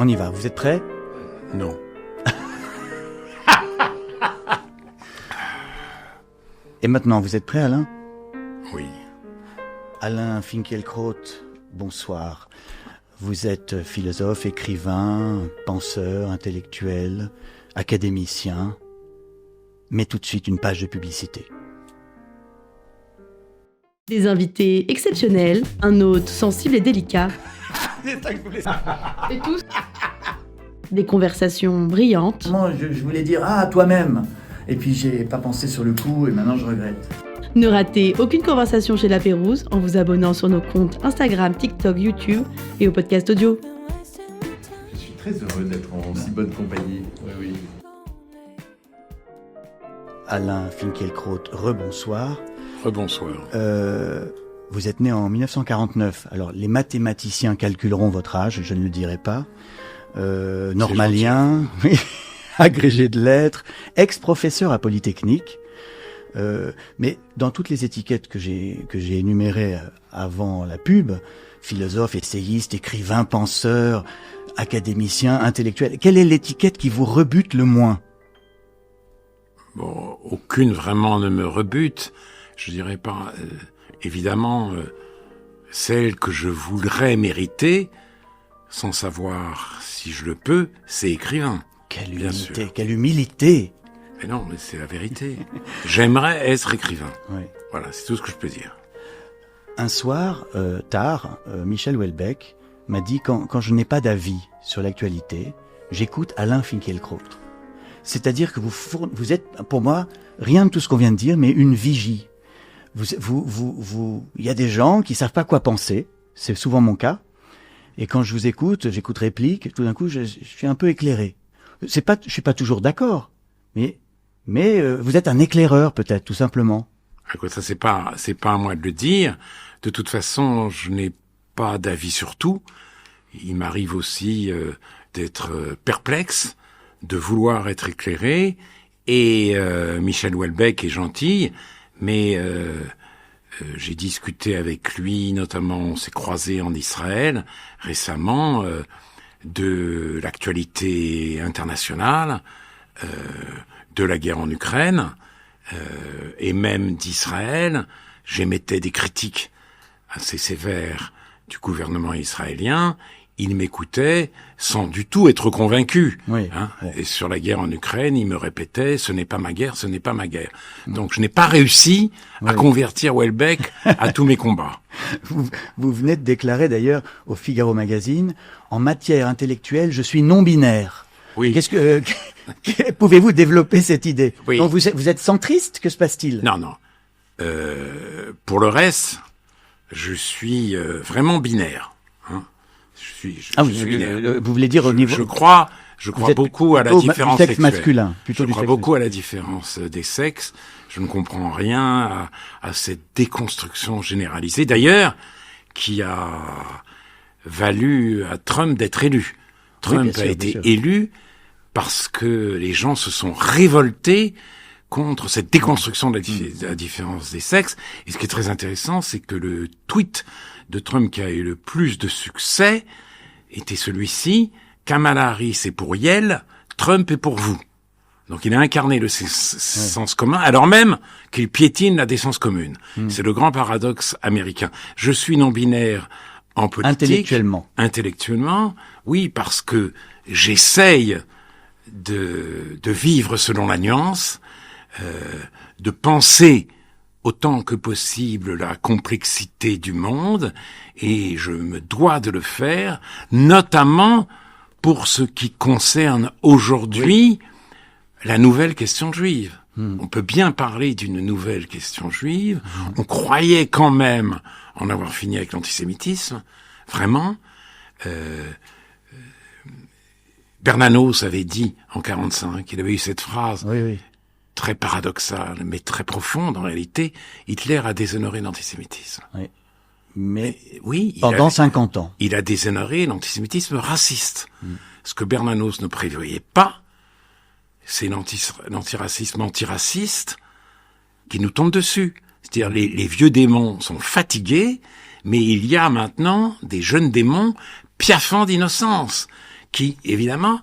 on y va. Vous êtes prêts ? Non. Et maintenant, vous êtes prêts, Alain ? Oui. Alain Finkielkraut, bonsoir. Vous êtes philosophe, écrivain, penseur, intellectuel, académicien. Mais tout de suite, une page de publicité. Des invités exceptionnels, un hôte sensible et délicat. Et tous. Des conversations brillantes. Moi, je voulais dire « Ah, toi-même !» Et puis j'ai pas pensé sur le coup et maintenant je regrette. Ne ratez aucune conversation chez La Pérouse en vous abonnant sur nos comptes Instagram, TikTok, YouTube et au podcast audio. Je suis très heureux d'être en si bonne compagnie. Oui. Alain Finkielkraut, rebonsoir. Rebonsoir. Vous êtes né en 1949. Alors, les mathématiciens calculeront votre âge, je ne le dirai pas. Normalien, agrégé de lettres, ex-professeur à Polytechnique. Mais dans toutes les étiquettes que j'ai énumérées avant la pub, philosophe, essayiste, écrivain, penseur, académicien, intellectuel, quelle est l'étiquette qui vous rebute le moins ? Bon, aucune vraiment ne me rebute. Je dirais pas, évidemment, celle que je voudrais mériter, sans savoir si je le peux, c'est écrivain. Quelle humilité. Mais non, mais c'est la vérité. J'aimerais être écrivain. Oui. Voilà, c'est tout ce que je peux dire. Un soir, tard, Michel Houellebecq m'a dit quand je n'ai pas d'avis sur l'actualité, j'écoute Alain Finkielkraut. C'est-à-dire que vous êtes, pour moi, rien de tout ce qu'on vient de dire, mais une vigie. Il y a des gens qui savent pas quoi penser. C'est souvent mon cas. Et quand je vous écoute, j'écoute réplique, tout d'un coup, je suis un peu éclairé. Je suis pas toujours d'accord, mais vous êtes un éclaireur peut-être, tout simplement. Écoute, ça c'est pas à moi de le dire. De toute façon, je n'ai pas d'avis sur tout. Il m'arrive aussi d'être perplexe, de vouloir être éclairé. Et Michel Houellebecq est gentil, mais j'ai discuté avec lui, notamment on s'est croisés en Israël récemment, de l'actualité internationale, de la guerre en Ukraine, et même d'Israël. J'émettais des critiques assez sévères du gouvernement israélien. Il m'écoutait sans du tout être convaincu. Oui. Et sur la guerre en Ukraine, il me répétait « ce n'est pas ma guerre, ce n'est pas ma guerre ». Donc je n'ai pas réussi à convertir Houellebecq à tous mes combats. Vous venez de déclarer d'ailleurs au Figaro Magazine, en matière intellectuelle, je suis non-binaire. Oui. Pouvez-vous développer cette idée ? Oui. Donc vous êtes centriste, que se passe-t-il ? Non. Pour le reste, je suis vraiment binaire. Je suis binaire. Vous voulez dire au niveau... Je crois beaucoup à la différence du sexe sexuelle. masculin. Je crois beaucoup à la différence des sexes. Je ne comprends rien à cette déconstruction généralisée, d'ailleurs, qui a valu à Trump d'être élu. Trump a été élu parce que les gens se sont révoltés contre cette déconstruction de la différence des sexes. Et ce qui est très intéressant, c'est que le tweet de Trump qui a eu le plus de succès était celui-ci: Kamala Harris est pour Yale, Trump est pour vous. Donc il a incarné le sens commun, alors même qu'il piétine la décence commune. C'est le grand paradoxe américain. Je suis non-binaire en politique. Intellectuellement, oui, parce que j'essaye de vivre selon la nuance, de penser autant que possible la complexité du monde, et je me dois de le faire, notamment pour ce qui concerne aujourd'hui la nouvelle question juive. On peut bien parler d'une nouvelle question juive. On croyait quand même en avoir fini avec l'antisémitisme, vraiment. Bernanos avait dit en 1945, il avait eu cette phrase très paradoxale, mais très profonde en réalité: Hitler a déshonoré l'antisémitisme. Oui. Mais oui, pendant 50 ans. Il a déshonoré l'antisémitisme raciste. Ce que Bernanos ne prévoyait pas, c'est l'antiracisme antiraciste qui nous tombe dessus. C'est-à-dire les vieux démons sont fatigués, mais il y a maintenant des jeunes démons piaffant d'innocence, qui, évidemment,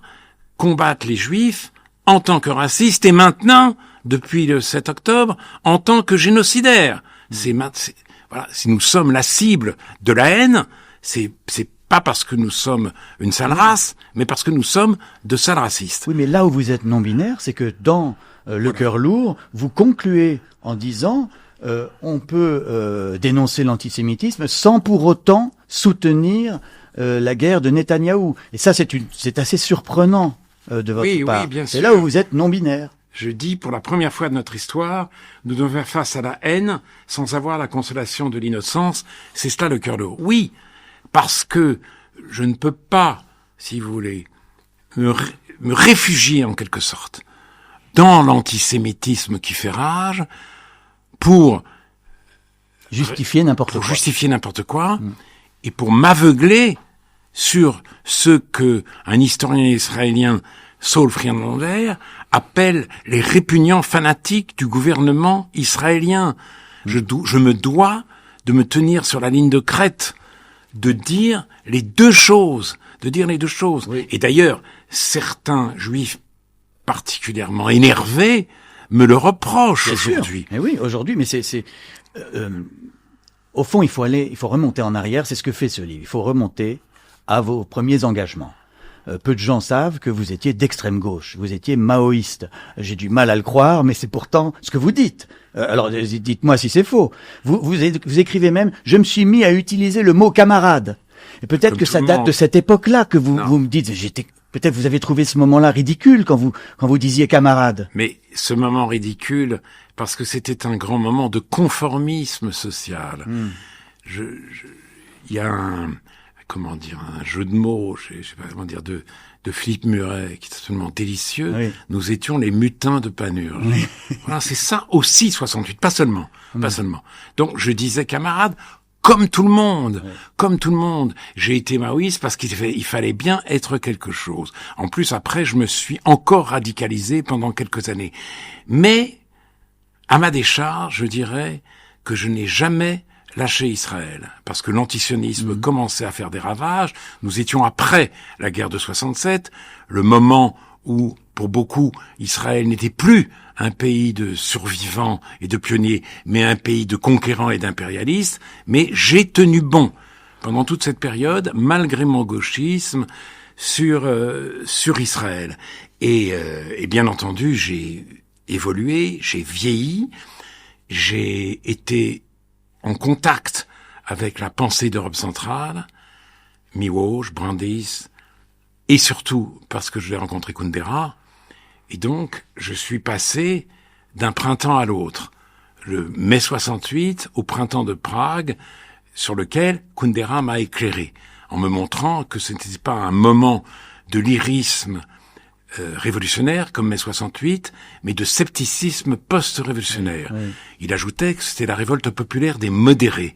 combattent les Juifs en tant que racistes et maintenant, depuis le 7 octobre, en tant que génocidaires. Voilà, si nous sommes la cible de la haine, c'est pas parce que nous sommes une sale race, mais parce que nous sommes de sales racistes. Oui, mais là où vous êtes non-binaire, c'est que dans le cœur lourd, vous concluez en disant on peut dénoncer l'antisémitisme sans pour autant soutenir la guerre de Netanyahou. Et ça, c'est assez surprenant de votre part. Oui, bien sûr. C'est là où vous êtes non-binaire. Je dis, pour la première fois de notre histoire, nous devons faire face à la haine sans avoir la consolation de l'innocence. C'est cela le cœur lourd. Oui, parce que je ne peux pas, si vous voulez, me réfugier en quelque sorte dans l'antisémitisme qui fait rage pour justifier n'importe quoi. Et pour m'aveugler sur ce que un historien israélien, Saul Friedlander, appelle les répugnants fanatiques du gouvernement israélien. Je me dois de me tenir sur la ligne de crête, de dire les deux choses. Oui. Et d'ailleurs, certains juifs particulièrement énervés me le reprochent aujourd'hui. Mais oui, aujourd'hui, mais au fond, il faut remonter en arrière. C'est ce que fait ce livre. Il faut remonter à vos premiers engagements. Peu de gens savent que vous étiez d'extrême gauche, vous étiez maoïste. J'ai du mal à le croire, mais c'est pourtant ce que vous dites. Alors dites-moi si c'est faux. Vous écrivez même « Je me suis mis à utiliser le mot camarade ». Et peut-être que ça date de cette époque-là que vous me dites « Peut-être vous avez trouvé ce moment-là ridicule quand vous disiez camarade ». Mais ce moment ridicule, parce que c'était un grand moment de conformisme social. Il y a un jeu de mots, je sais pas comment dire, de Philippe Muret, qui est absolument délicieux. Oui. Nous étions les mutins de Panurge. Oui. Voilà, c'est ça aussi 68, pas seulement. Donc je disais camarade, comme tout le monde. J'ai été maoïste parce qu'il fallait bien être quelque chose. En plus, après, je me suis encore radicalisé pendant quelques années. Mais, à ma décharge, je dirais que je n'ai jamais lâché Israël, parce que l'antisionisme commençait à faire des ravages. Nous étions après la guerre de 67, le moment où, pour beaucoup, Israël n'était plus un pays de survivants et de pionniers, mais un pays de conquérants et d'impérialistes. Mais j'ai tenu bon pendant toute cette période, malgré mon gauchisme, sur Israël. Et bien entendu, j'ai évolué, j'ai vieilli, j'ai été en contact avec la pensée d'Europe centrale, Miłosz, Brandeis, et surtout parce que je l'ai rencontré Kundera, et donc je suis passé d'un printemps à l'autre, le mai 68 au printemps de Prague, sur lequel Kundera m'a éclairé, en me montrant que ce n'était pas un moment de lyrisme révolutionnaire comme mai 68, mais de scepticisme post-révolutionnaire. Oui. Il ajoutait que c'était la révolte populaire des modérés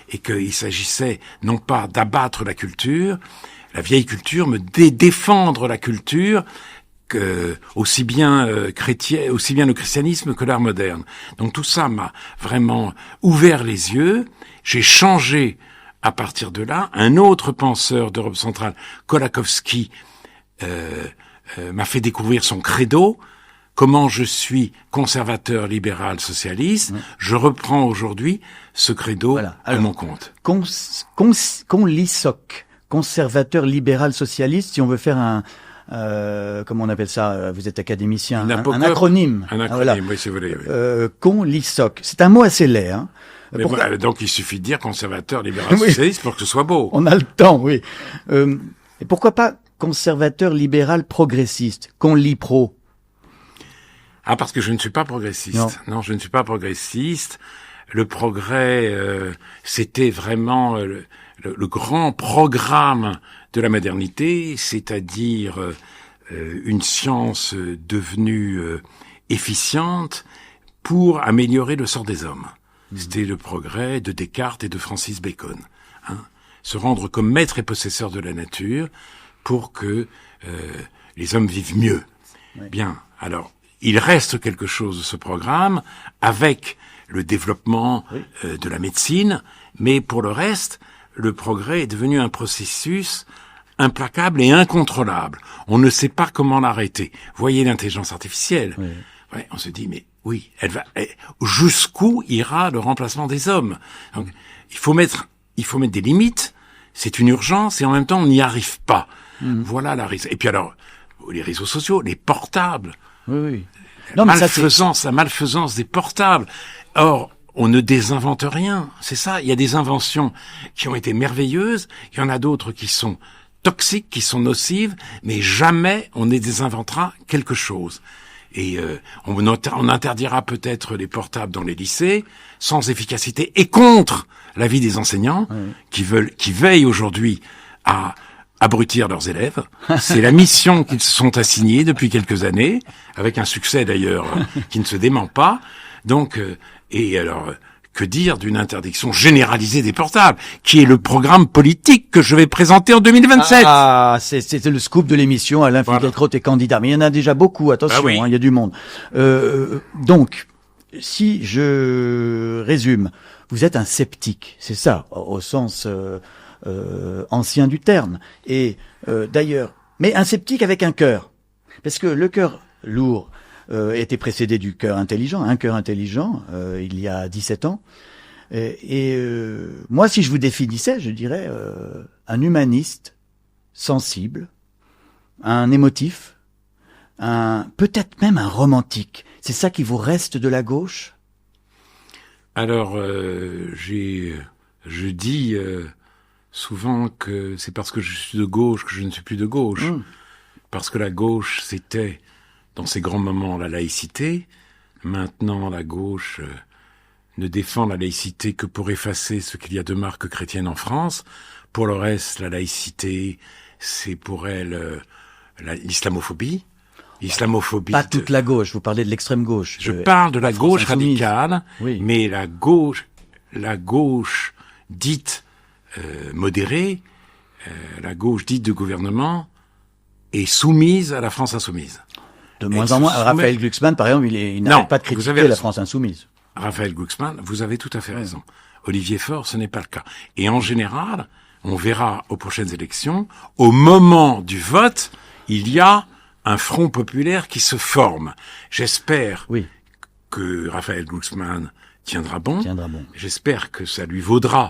et qu'il s'agissait non pas d'abattre la culture, la vieille culture, mais de défendre la culture, aussi bien le christianisme que l'art moderne. Donc tout ça m'a vraiment ouvert les yeux. J'ai changé à partir de là. Un autre penseur d'Europe centrale, Kolakowski, m'a fait découvrir son credo, comment je suis conservateur, libéral, socialiste. Je reprends aujourd'hui ce credo à mon compte. Conlisoc, conservateur, libéral, socialiste, si on veut faire comment on appelle ça, vous êtes académicien, un acronyme. Un acronyme, oui, c'est vrai. Oui. Conlisoc, c'est un mot assez laid, hein. Donc il suffit de dire conservateur, libéral, socialiste pour que ce soit beau. On a le temps, oui. Et pourquoi pas conservateur, libéral, progressiste, conlipro? Ah, parce que je ne suis pas progressiste. Non, je ne suis pas progressiste. Le progrès, c'était vraiment le grand programme de la modernité, c'est-à-dire une science devenue efficiente pour améliorer le sort des hommes. C'était le progrès de Descartes et de Francis Bacon. Se rendre comme maître et possesseur de la nature pour que les hommes vivent mieux. Oui. Bien, alors, il reste quelque chose de ce programme avec le développement de la médecine, mais pour le reste, le progrès est devenu un processus implacable et incontrôlable. On ne sait pas comment l'arrêter. Voyez l'intelligence artificielle. Oui. Ouais, on se dit, mais oui, jusqu'où ira le remplacement des hommes? Donc, il faut mettre des limites. C'est une urgence et en même temps, on n'y arrive pas. Voilà la risque. Et puis alors, les réseaux sociaux, les portables. Oui. La Non, mais ça, malfaisance des portables. Or, on ne désinvente rien. C'est ça. Il y a des inventions qui ont été merveilleuses. Il y en a d'autres qui sont toxiques, qui sont nocives. Mais jamais on ne désinventera quelque chose. Et on interdira peut-être les portables dans les lycées, sans efficacité et contre l'avis des enseignants, qui veillent aujourd'hui à abrutir leurs élèves. C'est la mission qu'ils se sont assignés depuis quelques années, avec un succès d'ailleurs qui ne se dément pas. Donc, et alors, que dire d'une interdiction généralisée des portables, qui est le programme politique que je vais présenter en 2027. Ah, c'est le scoop de l'émission. Alain Finkielkraut est candidat, mais il y en a déjà beaucoup. Attention, oui. Il y a du monde. Donc, si je résume, vous êtes un sceptique, c'est ça, au sens ancien du terme. Et d'ailleurs, mais un sceptique avec un cœur, parce que le cœur lourd était précédé du cœur intelligent, un cœur intelligent, il y a 17 ans. Moi, si je vous définissais, je dirais un humaniste sensible, un émotif, peut-être même un romantique. C'est ça qui vous reste de la gauche? Alors, je dis souvent que c'est parce que je suis de gauche que je ne suis plus de gauche. Parce que la gauche, c'était, dans ces grands moments, la laïcité. Maintenant, la gauche ne défend la laïcité que pour effacer ce qu'il y a de marque chrétienne en France. Pour le reste, la laïcité, c'est pour elle l'islamophobie. Pas toute la gauche, vous parlez de l'extrême gauche. Je parle de la gauche insoumise. radicale, Oui. mais la gauche dite modérée, la gauche dite de gouvernement, est soumise à la France insoumise. De moins en moins. Raphaël Glucksmann, par exemple, il n'arrête pas de critiquer la France insoumise. Raphaël Glucksmann, vous avez tout à fait raison. Olivier Faure, ce n'est pas le cas. Et en général, on verra aux prochaines élections, au moment du vote, il y a un front populaire qui se forme. J'espère que Raphaël Glucksmann tiendra bon. J'espère que ça lui vaudra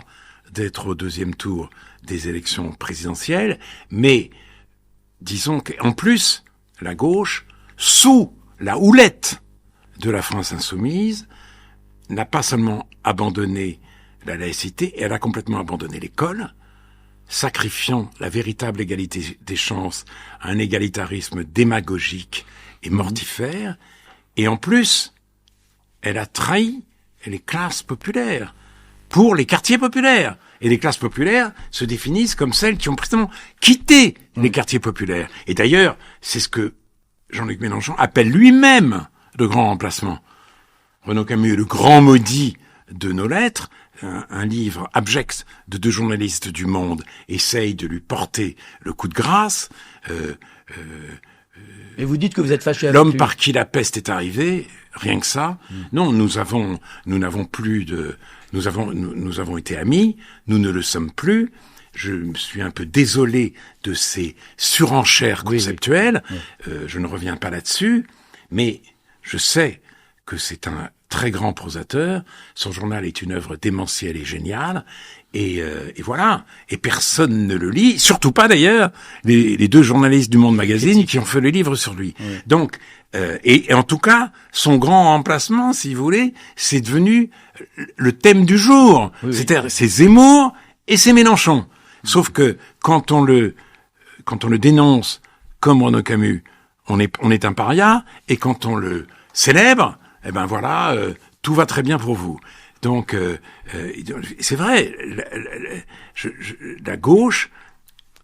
d'être au deuxième tour des élections présidentielles. Mais disons qu'en plus, la gauche, sous la houlette de la France insoumise, n'a pas seulement abandonné la laïcité, elle a complètement abandonné l'école, sacrifiant la véritable égalité des chances à un égalitarisme démagogique et mortifère. Et en plus, elle a trahi les classes populaires pour les quartiers populaires. Et les classes populaires se définissent comme celles qui ont précisément quitté les quartiers populaires. Et d'ailleurs, c'est ce que Jean-Luc Mélenchon appelle lui-même le grand remplacement. Renaud Camus est le grand maudit de nos lettres. Un livre abject de 2 journalistes du Monde essaye de lui porter le coup de grâce. Et vous dites que vous êtes fâché avec l'homme lui. par qui la peste est arrivée, rien que ça. Non, nous avons été amis, nous ne le sommes plus. Je me suis un peu désolé de ces surenchères conceptuelles. Je ne reviens pas là-dessus, mais je sais que c'est un très grand prosateur. Son journal est une œuvre démentielle et géniale. Et voilà. Et personne ne le lit. Surtout pas d'ailleurs les 2 journalistes du Monde Magazine qui ont fait le livre sur lui. Donc, et en tout cas, son grand remplacement, si vous voulez, c'est devenu le thème du jour. C'est-à-dire, c'est Zemmour et c'est Mélenchon. Sauf que quand on le dénonce comme Renaud Camus, on est un paria. Et quand on le célèbre, eh ben voilà, tout va très bien pour vous. Donc, c'est vrai, la gauche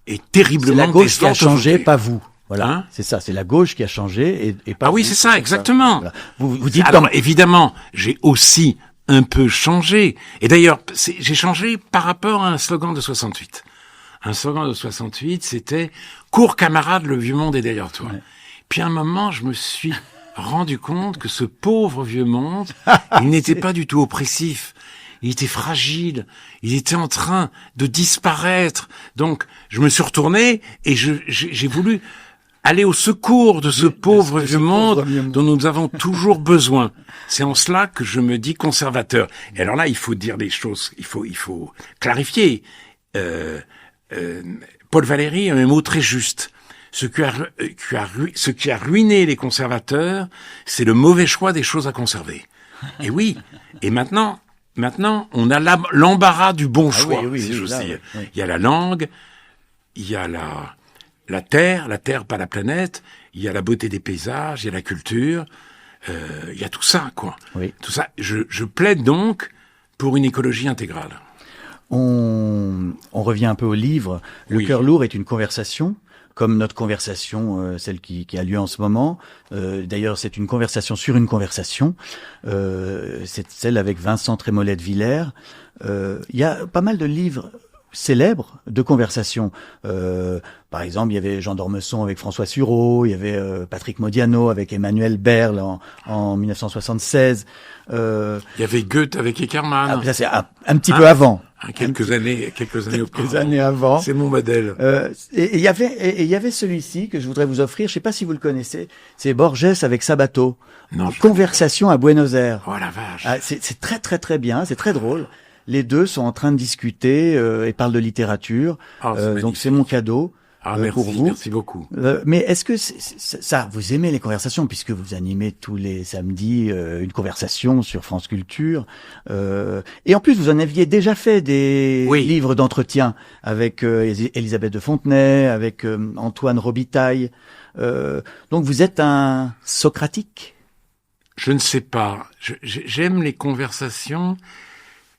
est terriblement C'est la gauche qui a changé, aujourd'hui. pas vous. Voilà, Hein? c'est ça, c'est la gauche qui a changé et pas Ah oui, vous. c'est ça, exactement. Voilà. Vous dites Alors, comme... évidemment, j'ai aussi un peu changé. Et d'ailleurs, j'ai changé par rapport à un slogan de 68. Un slogan de 68, c'était « Cours camarade, le vieux monde est derrière toi ». Puis à un moment, je me suis rendu compte que ce pauvre vieux monde, il n'était pas du tout oppressif. il était fragile, il était en train de disparaître. Donc, je me suis retourné et j'ai voulu aller au secours de ce pauvre vieux monde dont nous avons toujours besoin. C'est en cela que je me dis conservateur. Et alors là, il faut dire les choses, il faut clarifier. Paul Valéry a un mot très juste. Ce qui a ruiné les conservateurs, c'est le mauvais choix des choses à conserver. Et oui. Et maintenant, on a l'embarras du bon choix, si j'ose dire. Oui. Il y a la langue, il y a la terre, pas la planète, il y a la beauté des paysages, il y a la culture, il y a tout ça, quoi. Oui. Tout ça. Je plaide donc pour une écologie intégrale. On revient un peu au livre. Le cœur lourd est une conversation, comme notre conversation, celle qui a lieu en ce moment. D'ailleurs, c'est une conversation sur une conversation. C'est celle avec Vincent Trémollet de Villers. Il y a pas mal de livres célèbres de conversation. Par exemple, il y avait Jean d'Ormesson avec François Sureau, il y avait Patrick Modiano avec Emmanuel Berle en 1976. Il y avait Goethe avec Eckermann. Ça c'est un petit peu avant. Quelques années avant. C'est mon modèle. Et il y avait celui-ci que je voudrais vous offrir. Je sais pas si vous le connaissez. C'est Borges avec Sabato. Non. Conversation à Buenos Aires. Oh la vache. C'est très très très bien. C'est très drôle. Les deux sont en train de discuter et parlent de littérature. Donc c'est mon cadeau. Merci, pour vous. Merci beaucoup. Mais est-ce que ça, vous aimez les conversations puisque vous animez tous les samedis une conversation sur France Culture et en plus vous en aviez déjà fait des livres d'entretien avec Elisabeth de Fontenay, avec Antoine Robitaille. Donc vous êtes un socratique? Je ne sais pas. J'aime les conversations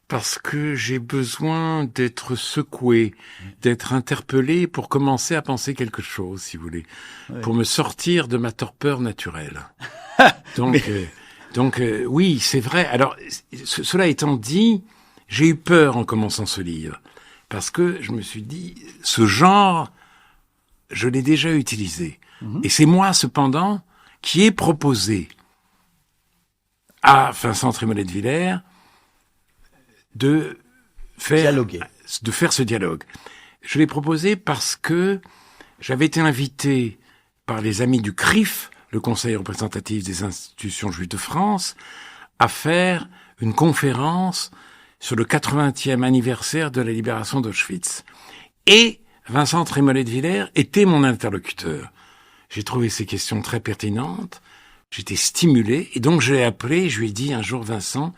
parce que j'ai besoin d'être secoué, d'être interpellé pour commencer à penser quelque chose, si vous voulez, pour me sortir de ma torpeur naturelle. Donc, oui, c'est vrai. Alors, cela étant dit, j'ai eu peur en commençant ce livre, parce que je me suis dit, ce genre, je l'ai déjà utilisé. Et c'est moi, cependant, qui ai proposé à Vincent Trémollet de Villers de faire ce dialogue. Je l'ai proposé parce que j'avais été invité par les amis du CRIF, le Conseil représentatif des institutions juives de France, à faire une conférence sur le 80e anniversaire de la libération d'Auschwitz. Et Vincent Trémollet de Villers était mon interlocuteur. J'ai trouvé ces questions très pertinentes, j'étais stimulé, et donc je l'ai appelé, je lui ai dit un jour, Vincent,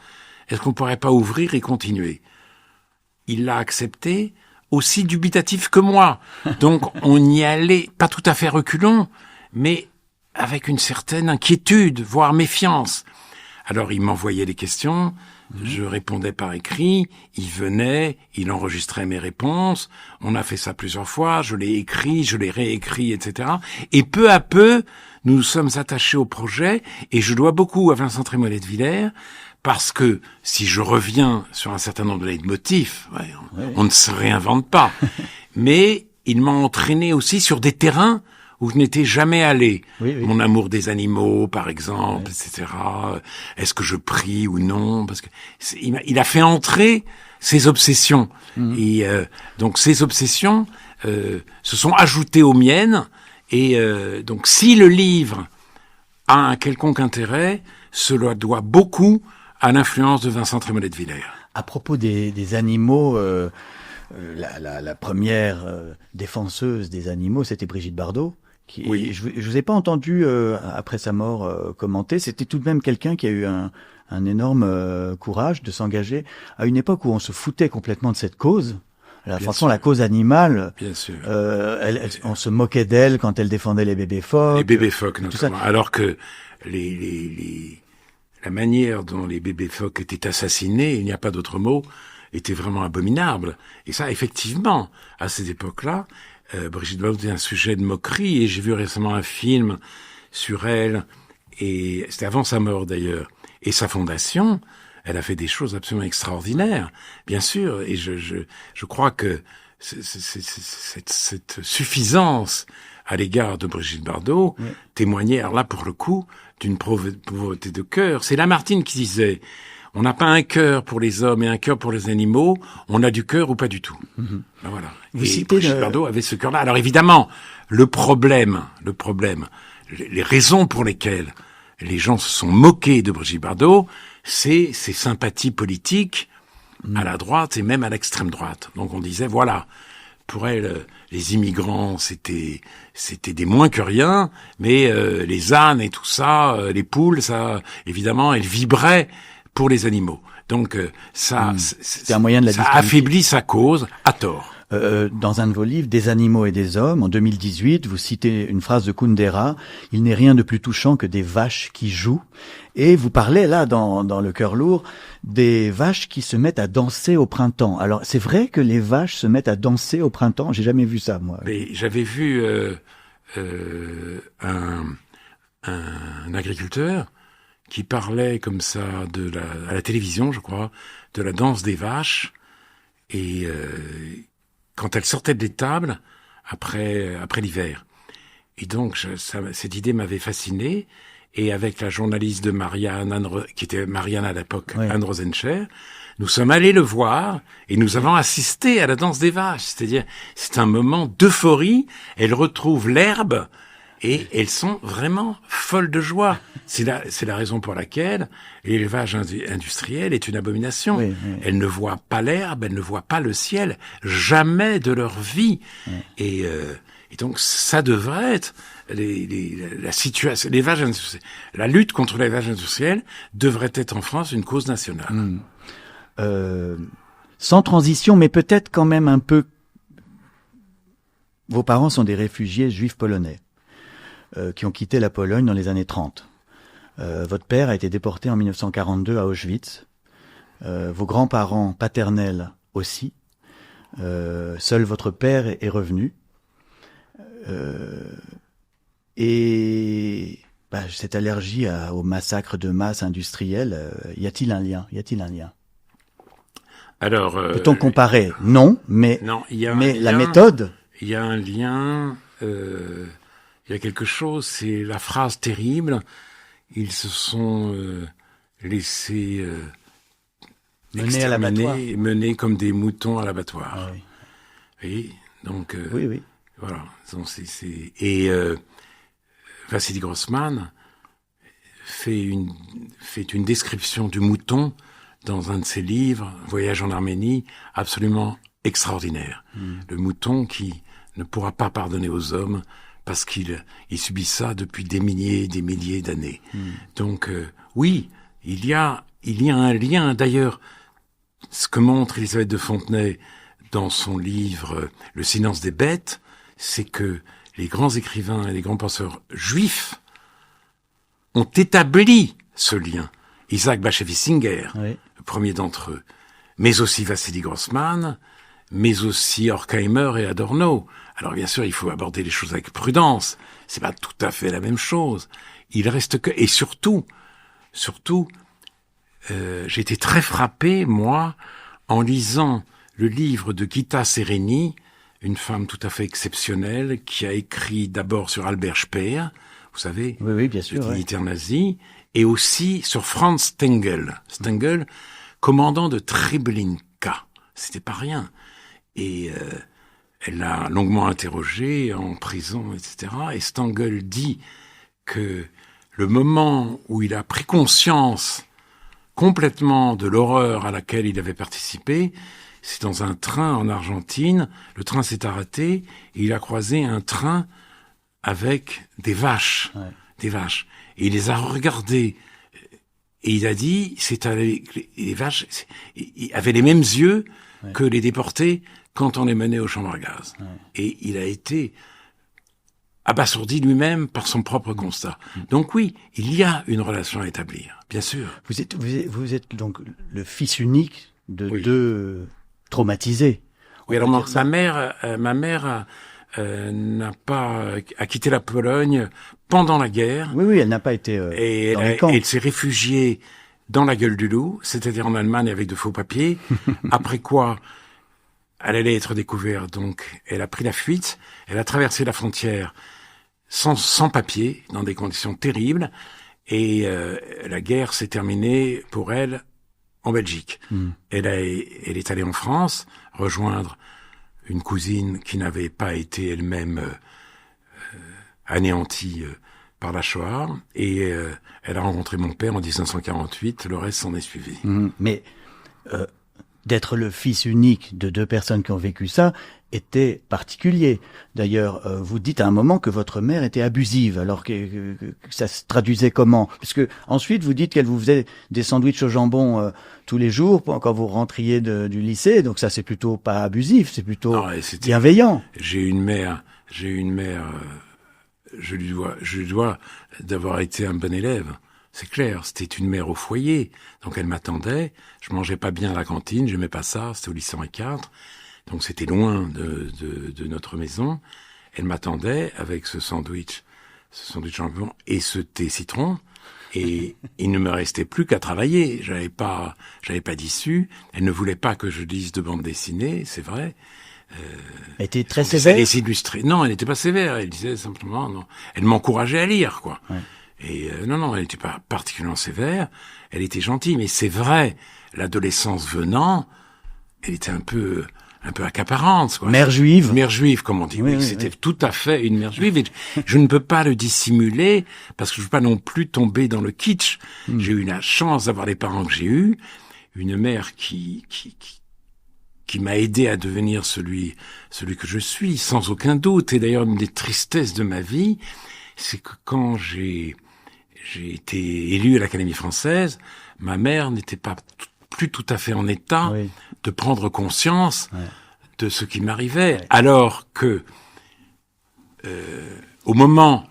est-ce qu'on pourrait pas ouvrir et continuer? Il l'a accepté, aussi dubitatif que moi. Donc, on y allait, pas tout à fait reculons, mais avec une certaine inquiétude, voire méfiance. Alors, il m'envoyait des questions, je répondais par écrit, il venait, il enregistrait mes réponses, on a fait ça plusieurs fois, je l'ai écrit, je l'ai réécrit, etc. Et peu à peu, nous nous sommes attachés au projet, et je dois beaucoup à Vincent Trémollet de Villers, parce que si je reviens sur un certain nombre de leitmotifs, on ne se réinvente pas. Mais il m'a entraîné aussi sur des terrains où je n'étais jamais allé. Mon amour des animaux, par exemple, etc. Est-ce que je prie ou non? Parce que il a fait entrer ses obsessions. Et donc ces obsessions se sont ajoutées aux miennes. Et donc si le livre a un quelconque intérêt, cela doit beaucoup à l'influence de Vincent Trémollet de Villers. À propos des animaux, la première défenseuse des animaux, c'était Brigitte Bardot. Je vous ai pas entendu après sa mort commenter. C'était tout de même quelqu'un qui a eu un énorme courage de s'engager à une époque où on se foutait complètement de cette cause. De toute façon, la cause animale, bien sûr. On se moquait d'elle quand elle défendait les bébés phoques. Les bébés phoques, notamment. Alors que la manière dont les bébés phoques étaient assassinés, il n'y a pas d'autre mot, était vraiment abominable. Et ça, effectivement, à cette époque-là, Brigitte Bardot était un sujet de moquerie, et j'ai vu récemment un film sur elle, et c'était avant sa mort d'ailleurs, et sa fondation. Elle a fait des choses absolument extraordinaires, bien sûr, et je crois que cette suffisance à l'égard de Brigitte Bardot témoignait, alors là, pour le coup, d'une pauvreté de cœur. C'est Lamartine qui disait, on n'a pas un cœur pour les hommes et un cœur pour les animaux, on a du cœur ou pas du tout. Mhm. Ben voilà. Vous Et citez Brigitte Bardot avait ce cœur-là. Alors évidemment, le problème, les raisons pour lesquelles les gens se sont moqués de Brigitte Bardot, c'est ses sympathies politiques à la droite et même à l'extrême droite. Donc on disait, voilà, pour elle, les immigrants, c'était des moins que rien, mais les ânes et tout ça, les poules, ça, évidemment, elles vibraient pour les animaux. Donc ça, c'est un moyen de la ça disqualifier. affaiblit sa cause à tort. Dans un de vos livres, Des animaux et des hommes, en 2018, vous citez une phrase de Kundera, « Il n'est rien de plus touchant que des vaches qui jouent ». Et vous parlez là, dans Le cœur lourd, des vaches qui se mettent à danser au printemps. Alors, c'est vrai que les vaches se mettent à danser au printemps? J'ai jamais vu ça, moi. Mais j'avais vu un agriculteur qui parlait comme ça à la télévision, je crois, de la danse des vaches. Et quand elles sortaient de l'étable après l'hiver. Et donc, cette idée m'avait fasciné. Et avec la journaliste de qui était Marianne à l'époque, Oui. Anne Rosencher, nous sommes allés le voir et nous avons assisté à la danse des vaches. C'est-à-dire, c'est un moment d'euphorie. Elles retrouvent l'herbe et elles sont vraiment folles de joie. C'est la raison pour laquelle l'élevage industriel est une abomination. Oui, oui. Elles ne voient pas l'herbe, elles ne voient pas le ciel, jamais de leur vie. Oui. Et donc, ça devrait être la situation, la lutte contre l'élevage industriel devrait être en France une cause nationale. Sans transition, mais peut-être quand même un peu. Vos parents sont des réfugiés juifs polonais qui ont quitté la Pologne dans les années 30. Votre père a été déporté en 1942 à Auschwitz. Vos grands-parents paternels aussi. Seul votre père est revenu. Et cette allergie au massacre de masse industriel, y a-t-il un lien? Alors, peut-on comparer? Non, mais non, la méthode. Il y a un lien. Il y a quelque chose. C'est la phrase terrible. Ils se sont laissés mener comme des moutons à l'abattoir. Ah, oui. Oui, donc. Oui. Voilà. Et Vassili Grossman fait une description du mouton dans un de ses livres, Voyage en Arménie, absolument extraordinaire. Le mouton qui ne pourra pas pardonner aux hommes parce qu'il subit ça depuis des milliers d'années. Donc oui, il y a un lien. D'ailleurs, ce que montre Elisabeth de Fontenay dans son livre Le silence des bêtes, c'est que les grands écrivains et les grands penseurs juifs ont établi ce lien. Isaac Bashevis Singer, Oui. le premier d'entre eux, mais aussi Vassili Grossman, mais aussi Horkheimer et Adorno. Alors bien sûr, il faut aborder les choses avec prudence. C'est pas tout à fait la même chose. Il reste que, et surtout, j'ai été très frappé, moi, en lisant le livre de Gita Sereni, une femme tout à fait exceptionnelle, qui a écrit d'abord sur Albert Speer, vous savez, Oui, bien sûr. le dignitaire nazi, et aussi sur Franz Stengel. Stengel, commandant de Treblinka. C'était pas rien. Et elle l'a longuement interrogé en prison, etc. Et Stengel dit que le moment où il a pris conscience complètement de l'horreur à laquelle il avait participé, c'est dans un train en Argentine. Le train s'est arrêté et il a croisé un train avec des vaches. Ouais. Des vaches. Et il les a regardées. Et il a dit, les vaches avaient les mêmes yeux que les déportés quand on les menait aux chambres à gaz. Ouais. Et il a été abasourdi lui-même par son propre constat. Donc oui, il y a une relation à établir, bien sûr. Vous êtes donc le fils unique de deux traumatisés. Oui, alors ma mère a quitté la Pologne pendant la guerre. Oui, elle n'a pas été et dans les camps. Elle s'est réfugiée dans la gueule du loup, c'est-à-dire en Allemagne avec de faux papiers. Après quoi, elle allait être découverte, donc elle a pris la fuite. Elle a traversé la frontière sans papier, dans des conditions terribles. Et la guerre s'est terminée pour elle en Belgique. Elle est allée en France rejoindre une cousine qui n'avait pas été elle-même anéantie par la Shoah, et elle a rencontré mon père en 1948. Le reste s'en est suivi. Mais d'être le fils unique de deux personnes qui ont vécu ça était particulier. D'ailleurs, vous dites à un moment que votre mère était abusive, alors que ça se traduisait comment? Parce que ensuite, vous dites qu'elle vous faisait des sandwichs au jambon tous les jours quand vous rentriez du lycée, donc ça c'est plutôt pas abusif, c'est plutôt bienveillant. J'ai une mère, je lui dois d'avoir été un bon élève. C'est clair, c'était une mère au foyer, donc elle m'attendait. Je mangeais pas bien à la cantine, j'aimais pas ça, c'était au lycée Henri IV, donc c'était loin de notre maison. Elle m'attendait avec ce sandwich jambon et ce thé citron, et il ne me restait plus qu'à travailler. J'avais pas d'issue. Elle ne voulait pas que je lise de bande dessinée, c'est vrai. Elle était très sévère. Elle s'illustrait. Non, elle n'était pas sévère. Elle disait simplement non. Elle m'encourageait à lire, quoi. Ouais. Et non, elle n'était pas particulièrement sévère. Elle était gentille, mais c'est vrai. L'adolescence venant, elle était un peu accaparante, quoi. Mère juive. Mère juive, comme on dit. Oui, c'était tout à fait une mère juive. Et je ne peux pas le dissimuler parce que je ne veux pas non plus tomber dans le kitsch. J'ai eu la chance d'avoir les parents que j'ai eus, une mère qui m'a aidé à devenir celui que je suis, sans aucun doute. Et d'ailleurs, une des tristesses de ma vie, c'est que quand j'ai été élu à l'Académie française, ma mère n'était pas plus tout à fait en état de prendre conscience de ce qui m'arrivait, alors que au moment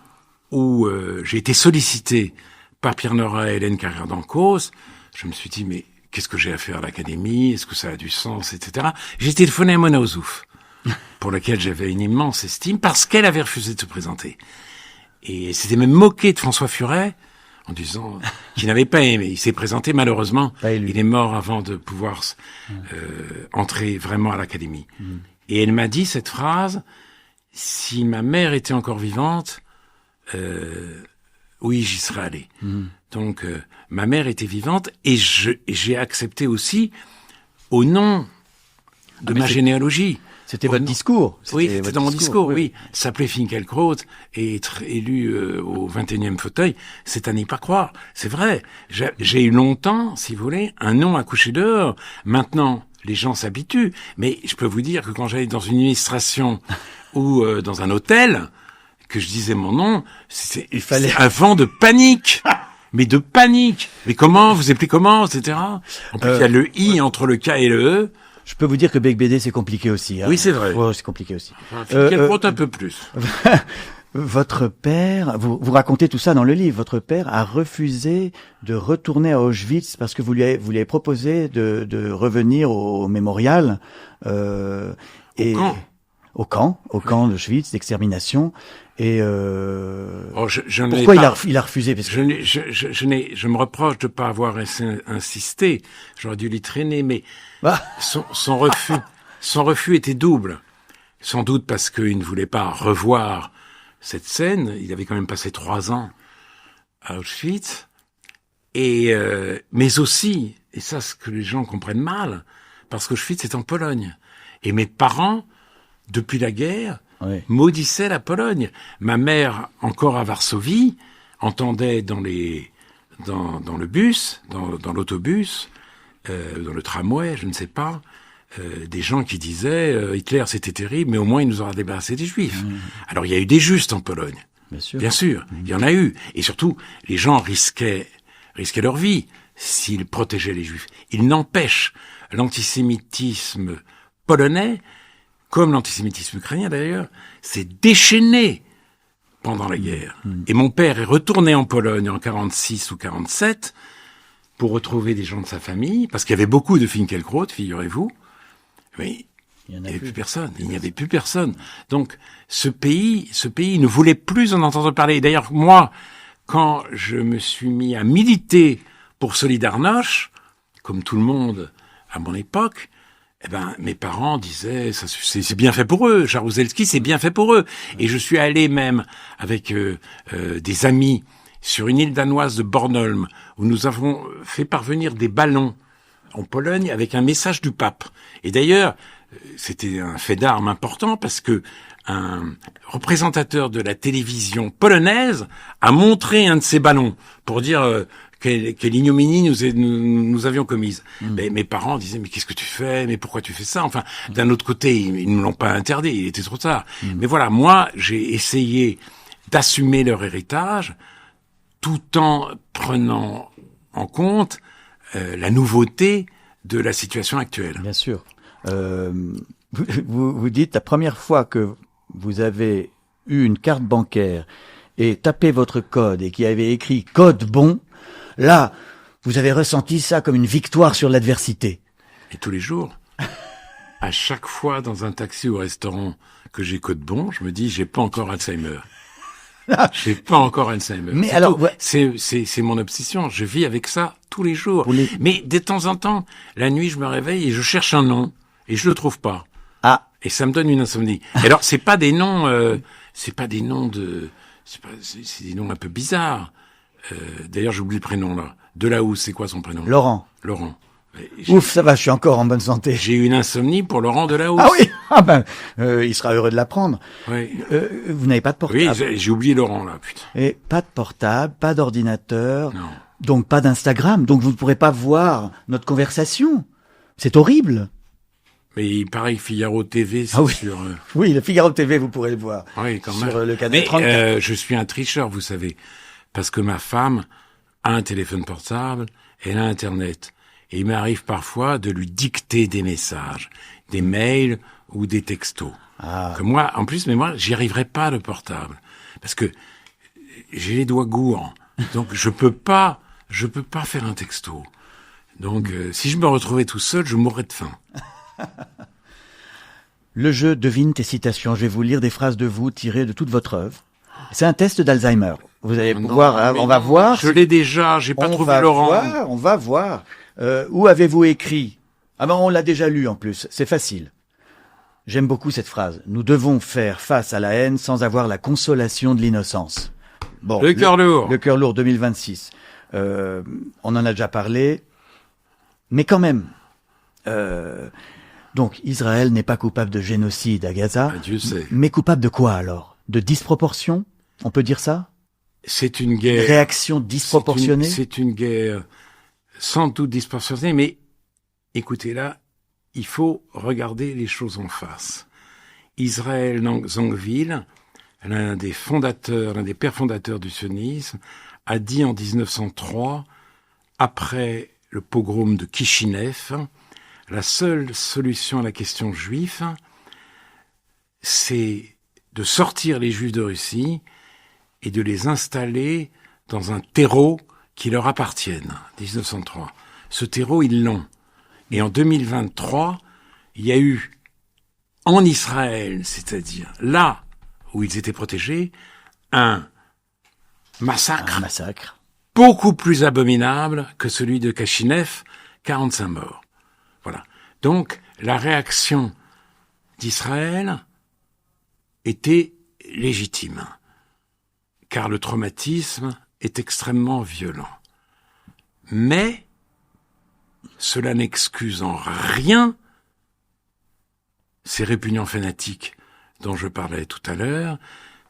où j'ai été sollicité par Pierre Nora et Hélène Carrère d'Encausse, je me suis dit, mais qu'est-ce que j'ai à faire à l'Académie? Est-ce que ça a du sens, etc. J'ai téléphoné à Mona Ozouf, pour laquelle j'avais une immense estime, parce qu'elle avait refusé de se présenter. Et elle s'était même moquée de François Furet, en disant qu'il n'avait pas aimé. Il s'est présenté, malheureusement. Il est mort avant de pouvoir entrer vraiment à l'Académie. Et elle m'a dit cette phrase, si ma mère était encore vivante, oui, j'y serais allé. Donc, ma mère était vivante, et j'ai accepté aussi, au nom de ma généalogie. C'était votre discours. Oui, c'était dans mon discours, oui. S'appeler Finkielkraut et être élu au 21e fauteuil, c'est à n'y pas croire. C'est vrai. J'ai eu longtemps, si vous voulez, un nom à coucher dehors. Maintenant, les gens s'habituent. Mais je peux vous dire que quand j'allais dans une administration ou dans un hôtel, que je disais mon nom, c'est un vent de panique. Mais de panique. Mais comment? Vous appelez comment? Etc. En plus, il y a le I entre le K et le E. Je peux vous dire que Bec BD, c'est compliqué aussi. Hein. Oui, c'est vrai. Ouais, c'est compliqué aussi. Un peu plus. Votre père, vous racontez tout ça dans le livre, votre père a refusé de retourner à Auschwitz parce que vous lui avez proposé de revenir au mémorial. Au camp d'Auschwitz, d'extermination. Et pourquoi il a refusé? Parce que je me reproche de pas avoir insisté. J'aurais dû l'y traîner, mais son refus était double. Sans doute parce qu'il ne voulait pas revoir cette scène. Il avait quand même passé 3 ans à Auschwitz. Mais aussi, et ça, ce que les gens comprennent mal, parce qu'Auschwitz est en Pologne. Et mes parents, depuis la guerre, maudissaient la Pologne. Ma mère, encore à Varsovie, entendait dans le bus, dans l'autobus, dans le tramway, je ne sais pas, des gens qui disaient Hitler c'était terrible, mais au moins il nous aura débarrassé des Juifs. Alors il y a eu des justes en Pologne. Bien sûr, il y en a eu. Et surtout, les gens risquaient leur vie s'ils protégeaient les Juifs. Il n'empêche, l'antisémitisme polonais, comme l'antisémitisme ukrainien d'ailleurs, s'est déchaîné pendant la guerre. Et mon père est retourné en Pologne en 46 ou 47 pour retrouver des gens de sa famille, parce qu'il y avait beaucoup de Finkielkraut, figurez-vous. Mais il n'y avait plus personne. Il n'y avait plus personne. Donc, ce pays ne voulait plus en entendre parler. D'ailleurs, moi, quand je me suis mis à militer pour Solidarność, comme tout le monde à mon époque, mes parents disaient, c'est bien fait pour eux. Jaruzelski, c'est bien fait pour eux. Et je suis allé même avec des amis sur une île danoise de Bornholm, où nous avons fait parvenir des ballons en Pologne avec un message du pape. Et d'ailleurs, c'était un fait d'armes important parce que un représentateur de la télévision polonaise a montré un de ces ballons pour dire quelle ignominie nous avions commise. Mais mes parents disaient, mais qu'est-ce que tu fais? Mais pourquoi tu fais ça? Enfin, d'un autre côté, ils ne l'ont pas interdit, il était trop tard. Mais voilà, moi, j'ai essayé d'assumer leur héritage tout en prenant en compte la nouveauté de la situation actuelle. Bien sûr. Vous dites, la première fois que vous avez eu une carte bancaire et tapé votre code et qui avait écrit « code bon », là, vous avez ressenti ça comme une victoire sur l'adversité. Et tous les jours, à chaque fois dans un taxi ou restaurant que j'ai code bon, je me dis, j'ai pas encore Alzheimer. J'ai pas encore Alzheimer. Mais alors, ouais. C'est mon obsession. Je vis avec ça tous les jours. Mais de temps en temps, la nuit, je me réveille et je cherche un nom et je le trouve pas. Ah. Et ça me donne une insomnie. Et alors, c'est pas des noms c'est des noms un peu bizarres. D'ailleurs, j'oublie le prénom là. Delahousse, c'est quoi son prénom? Laurent. Laurent. Ouf, ça va, je suis encore en bonne santé. J'ai eu une insomnie pour Laurent Delahousse. Ah oui, il sera heureux de l'apprendre. Oui. Vous n'avez pas de portable. Oui, j'ai oublié Laurent là, putain. Et pas de portable, pas d'ordinateur, Non. donc pas d'Instagram, donc vous ne pourrez pas voir notre conversation. C'est horrible. Mais il paraît que Figaro TV, c'est sur... Oui, le Figaro TV, vous pourrez le voir. Oui, quand sur même. Le canal 34. Mais je suis un tricheur, vous savez, parce que ma femme a un téléphone portable, elle a Internet. Et il m'arrive parfois de lui dicter des messages, des mails ou des textos. Ah. Que moi, en plus, mais moi, j'y arriverai pas le portable. Parce que j'ai les doigts gourds. Donc, je peux pas faire un texto. Donc, si je me retrouvais tout seul, je mourrais de faim. Le jeu devine tes citations. Je vais vous lire des phrases de vous tirées de toute votre œuvre. C'est un test d'Alzheimer. Vous allez pouvoir, on va voir. Je l'ai déjà, j'ai pas trouvé Laurent. On va voir. Où avez-vous écrit? Ah ben, on l'a déjà lu en plus. C'est facile. J'aime beaucoup cette phrase. Nous devons faire face à la haine sans avoir la consolation de l'innocence. Bon. Le cœur lourd. Le cœur lourd 2026. On en a déjà parlé. Mais quand même. Donc, Israël n'est pas coupable de génocide à Gaza. Ah, Dieu sait. Mais coupable de quoi alors? De disproportion? On peut dire ça? C'est une guerre. Réaction disproportionnée? C'est une guerre sans doute disproportionnée, mais écoutez là, il faut regarder les choses en face. Israël Zangwill, l'un des pères fondateurs du sionisme, a dit en 1903, après le pogrom de Kishinev, la seule solution à la question juive, c'est de sortir les Juifs de Russie et de les installer dans un terreau qui leur appartienne. 1903. Ce terreau, ils l'ont. Et en 2023, il y a eu en Israël, c'est-à-dire là où ils étaient protégés, un massacre. Un massacre. Beaucoup plus abominable que celui de Kishinev, 45 morts. Voilà. Donc, la réaction d'Israël était légitime, car le traumatisme est extrêmement violent. Mais, cela n'excuse en rien ces répugnants fanatiques dont je parlais tout à l'heure,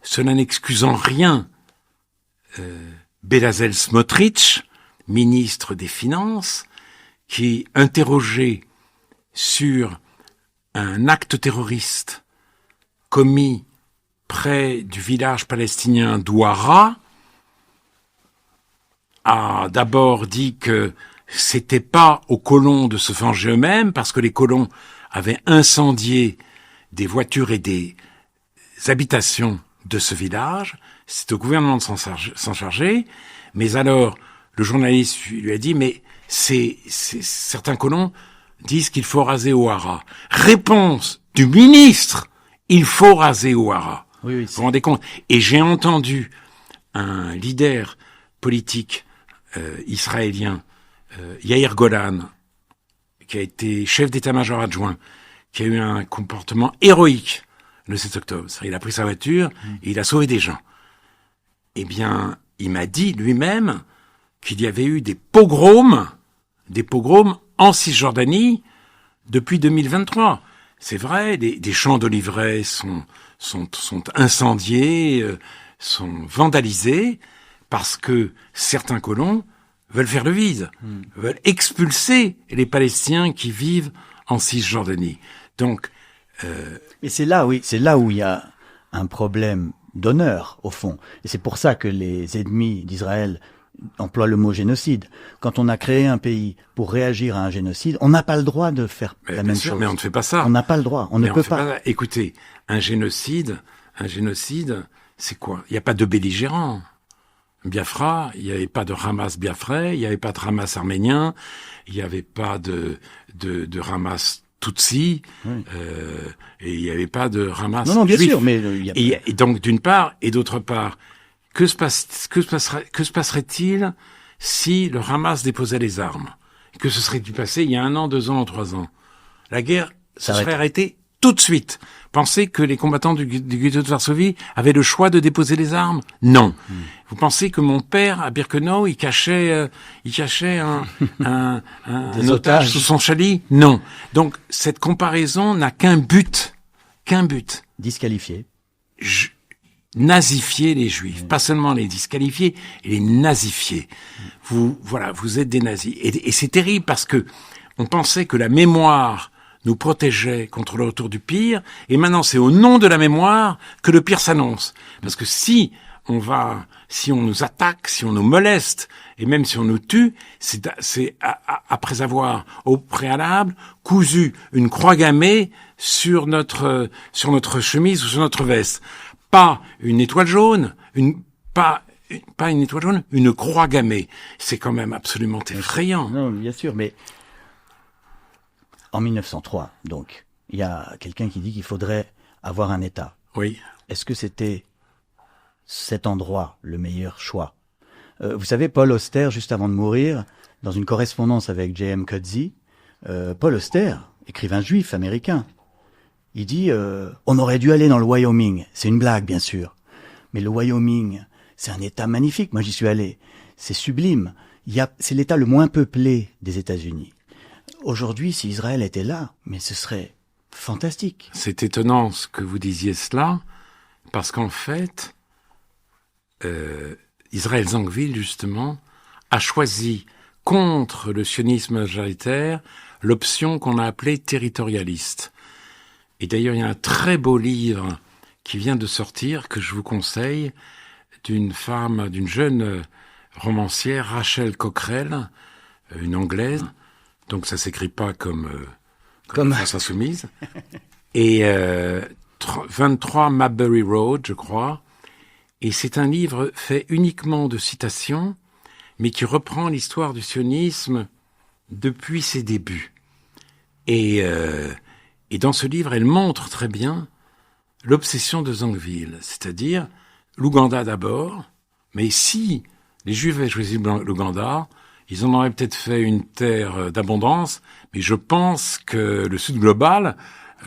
cela n'excuse en rien Bezalel Smotrich, ministre des Finances, qui, interrogé sur un acte terroriste commis près du village palestinien d'Ouara, a d'abord dit que c'était pas aux colons de se venger eux-mêmes, parce que les colons avaient incendié des voitures et des habitations de ce village. C'est au gouvernement de s'en charger. Mais alors, le journaliste lui a dit, mais certains colons disent qu'il faut raser Ouara. Réponse du ministre, il faut raser Ouara. Oui, vous vous rendez compte? Et j'ai entendu un leader politique israélien, Yair Golan, qui a été chef d'état-major adjoint, qui a eu un comportement héroïque le 7 octobre. Il a pris sa voiture et il a sauvé des gens. Eh bien, il m'a dit lui-même qu'il y avait eu des pogroms en Cisjordanie depuis 2023. C'est vrai, des champs d'olivraies sont incendiés, sont vandalisés, parce que certains colons veulent faire le vide, veulent expulser les Palestiniens qui vivent en Cisjordanie. Donc, Et c'est là où il y a un problème d'honneur, au fond. Et c'est pour ça que les ennemis d'Israël emploient le mot génocide. Quand on a créé un pays pour réagir à un génocide, on n'a pas le droit de faire la même chose. Mais on ne fait pas ça. On n'a pas le droit, on ne peut pas. Écoutez, un génocide, c'est quoi? Il n'y a pas de belligérants. Biafra, il n'y avait pas de Hamas biafrais, il n'y avait pas de Hamas arménien, il n'y avait pas de Hamas Tutsi, oui. Et il n'y avait pas de Hamas Non, bien juif. sûr, mais et donc d'une part, et d'autre part, que se passerait-il si le Hamas déposait les armes? Que se serait-il passé il y a 1 an, 2 ans, 3 ans? La guerre se serait arrêtée tout de suite. Pensez que les combattants du ghetto de Varsovie avaient le choix de déposer les armes? Non. Vous pensez que mon père, à Birkenau, il cachait un otage sous son chalit? Non. Donc, cette comparaison n'a qu'un but. Disqualifier. Nazifier les Juifs. Pas seulement les disqualifier, les nazifier. Vous êtes des nazis. Et c'est terrible parce que on pensait que la mémoire nous protégeait contre le retour du pire, et maintenant c'est au nom de la mémoire que le pire s'annonce. Parce que si on nous attaque, si on nous moleste, et même si on nous tue, c'est après avoir au préalable cousu une croix gammée sur notre chemise ou sur notre veste. Pas une étoile jaune, pas une étoile jaune, une croix gammée. C'est quand même absolument effrayant. Non, bien sûr, mais en 1903, donc, il y a quelqu'un qui dit qu'il faudrait avoir un État. Oui. Est-ce que c'était cet endroit le meilleur choix? Vous savez, Paul Auster, juste avant de mourir, dans une correspondance avec J.M. Coetzee, Paul Auster, écrivain juif américain, il dit on aurait dû aller dans le Wyoming. C'est une blague, bien sûr. Mais le Wyoming, c'est un État magnifique. Moi, j'y suis allé. C'est sublime. C'est l'État le moins peuplé des États-Unis. Aujourd'hui, si Israël était là, mais ce serait fantastique. C'est étonnant ce que vous disiez cela, parce qu'en fait, Israël Zangwill, justement, a choisi, contre le sionisme majoritaire, l'option qu'on a appelée territorialiste. Et d'ailleurs, il y a un très beau livre qui vient de sortir, que je vous conseille, d'une jeune romancière, Rachel Cockrell, une Anglaise. Donc ça s'écrit pas comme France Insoumise. Et 23 Marbury Road, je crois. Et c'est un livre fait uniquement de citations, mais qui reprend l'histoire du sionisme depuis ses débuts. Et dans ce livre, elle montre très bien l'obsession de Zangwill, c'est-à-dire l'Ouganda d'abord, mais si les Juifs avaient choisi l'Ouganda, ils en auraient peut-être fait une terre d'abondance, mais je pense que le Sud global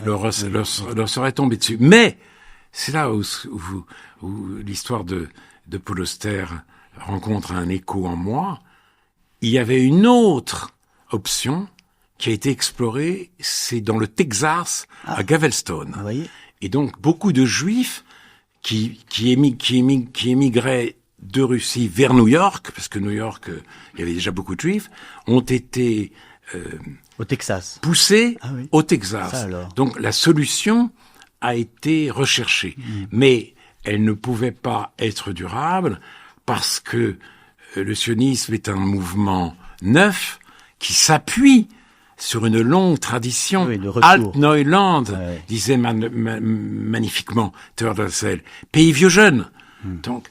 leur serait tombé dessus. Mais c'est là où l'histoire de Paul Auster rencontre un écho en moi. Il y avait une autre option qui a été explorée, c'est dans le Texas, à Galveston. Vous voyez ? Et donc beaucoup de Juifs qui émigraient de Russie vers New York, parce que New York, il y avait déjà beaucoup de Juifs, ont été au Texas. Poussés au Texas. Ça, alors. Donc la solution a été recherchée, mais elle ne pouvait pas être durable parce que le sionisme est un mouvement neuf qui s'appuie sur une longue tradition. Oui, Alt-Neuland, disait magnifiquement Theodor Herzl, pays vieux jeunes. Donc,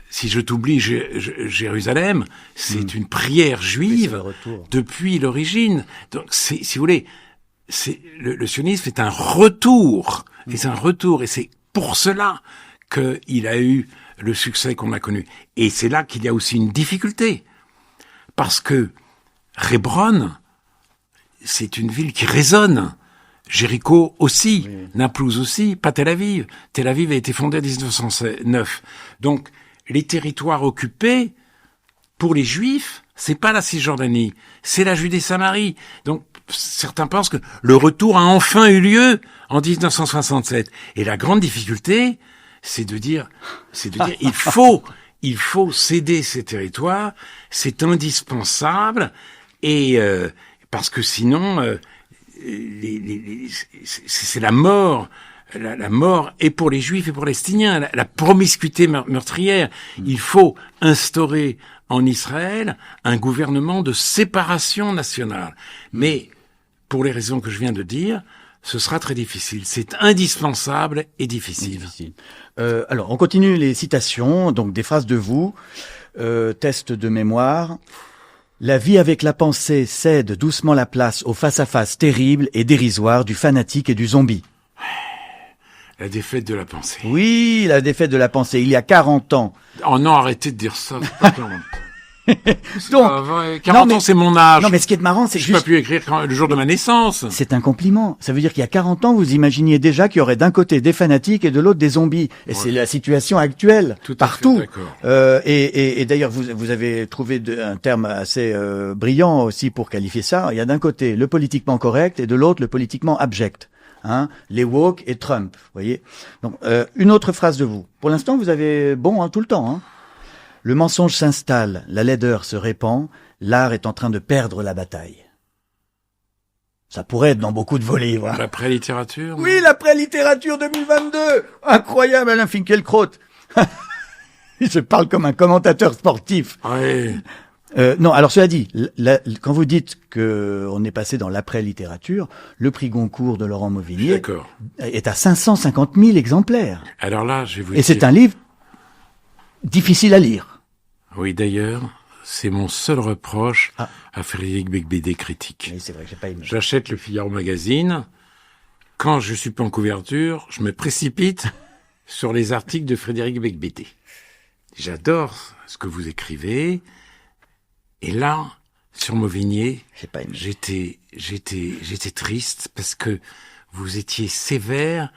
si je t'oublie, Jérusalem, c'est une prière juive depuis l'origine. Donc, si vous voulez, le sionisme est un retour. Et c'est un retour. Et c'est pour cela qu'il a eu le succès qu'on a connu. Et c'est là qu'il y a aussi une difficulté. Parce que Hébron, c'est une ville qui résonne. Jéricho aussi, Naplouse aussi, pas Tel Aviv. Tel Aviv a été fondée en 1909. Donc, les territoires occupés, pour les Juifs, c'est pas la Cisjordanie, c'est la Judée-Samarie. Donc, certains pensent que le retour a enfin eu lieu en 1967. Et la grande difficulté, c'est de dire, il faut céder ces territoires, c'est indispensable, et parce que sinon, c'est la mort. La mort est pour les Juifs et pour les Palestiniens, la promiscuité meurtrière. Il faut instaurer en Israël un gouvernement de séparation nationale. Mais, pour les raisons que je viens de dire, ce sera très difficile. C'est indispensable et difficile. Alors, on continue les citations, donc des phrases de vous. Test de mémoire. La vie avec la pensée cède doucement la place au face-à-face terrible et dérisoire du fanatique et du zombie. La défaite de la pensée. Oui, la défaite de la pensée, il y a 40 ans. Oh non, arrêtez de dire ça, c'est pas 40 ans. Donc, pas vrai. 40 ans, c'est mon âge. Non, mais ce qui est marrant, c'est je peux plus écrire le jour de ma naissance. C'est un compliment. Ça veut dire qu'il y a 40 ans, vous imaginiez déjà qu'il y aurait d'un côté des fanatiques et de l'autre des zombies. Et c'est la situation actuelle. Tout à partout. fait, d'accord. Et d'ailleurs, vous avez trouvé un terme assez brillant aussi pour qualifier ça. Il y a d'un côté le politiquement correct et de l'autre le politiquement abject. Hein, les woke et Trump, vous voyez. Donc, une autre phrase de vous. Pour l'instant, vous avez bon tout le temps. Hein. Le mensonge s'installe, la laideur se répand, l'art est en train de perdre la bataille. Ça pourrait être dans beaucoup de vos livres. Hein. L'après-littérature. Oui, l'après-littérature 2022. Incroyable, Alain Finkielkraut. Je parle comme un commentateur sportif. Oui. Non, alors cela dit, quand vous dites que on est passé dans l'après-littérature, le prix Goncourt de Laurent Mauvignier est à 550 000 exemplaires. Alors là, je vais vous dire... Et c'est un livre difficile à lire. Oui, d'ailleurs, c'est mon seul reproche à Frédéric Beigbeder critique. Oui, c'est vrai que j'ai pas aimé. J'achète le Figaro Magazine. Quand je suis pas en couverture, je me précipite sur les articles de Frédéric Beigbeder. J'adore ce que vous écrivez. Et là, sur Mauvignier, j'étais triste parce que vous étiez sévère,